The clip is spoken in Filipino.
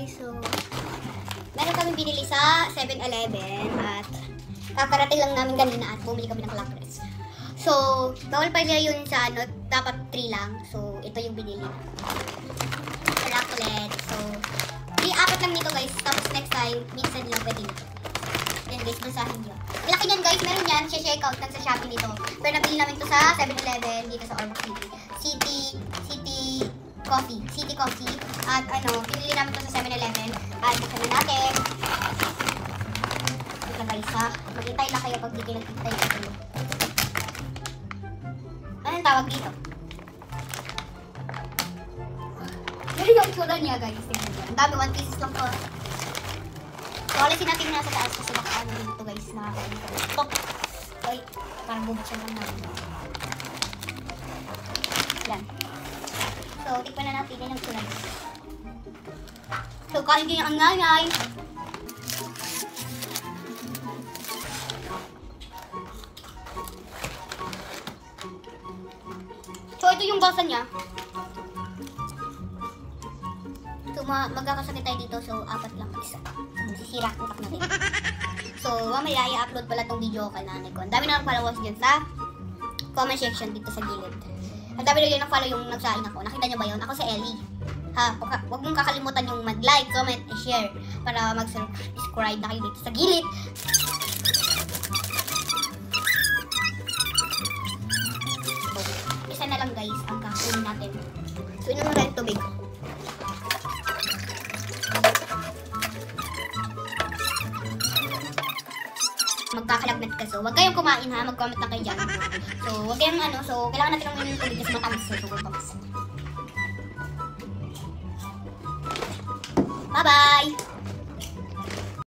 guys. So, meron kami binili sa 7-Eleven at kakarating lang namin kanina at bumili kami ng clackrets. So, bawal pa nila yun sa ano, dapat 3 lang. So, ito yung binili na. Clackrets. So, 4 lang nito guys. Tapos next time, minsan lang pwede nito. Yan guys, basahin nyo. Malaki yan guys, meron yan. Check out lang sa Shopee nito. Pero nabili namin to sa 7-Eleven dito sa Ormoc City. City Coffee. At ano, pinili namin to sa 7-Eleven. At buksan na natin. Ito guys ha. Maghintay na kayo pag di kayo nagtitay kayo. Anong tawag dito? Pero yung itsura niya guys. Ang dami, 1 pieces lang to. So, alisin natin na sa taas kasi baka ano dito guys. Nakakain ko. Stop! Ay, parang bubuksan lang namin. Yan. So, tikman na natin yung kulay. So, kain kayo ang nanay. So, ito yung basa niya. So, magkakasakit tayo dito. So, 4 lang isa. Sisira ang utak natin. So, mamaya i-upload pala tong video kay nanay ko. Ang dami na ng followers dyan sa comment section dito sa gilid. Ang dami na yun ang follow yung nagsain ako. Nakita niyo ba yun? Ako si Ellie. Ha, huwag mong kakalimutan yung mag-like, comment, and share para mag-subscribe na kayo dito sa gilid. So, isa na lang guys ang kakunin natin. So, inom na rin tubig. Magkakalagnat ka. So, huwag kayong kumain ha. Mag-comment na kayo dyan. So, huwag kayong ano. So, kailangan natin ng uminom ng tubig kasi matamis. So, sugar box. Bye-bye!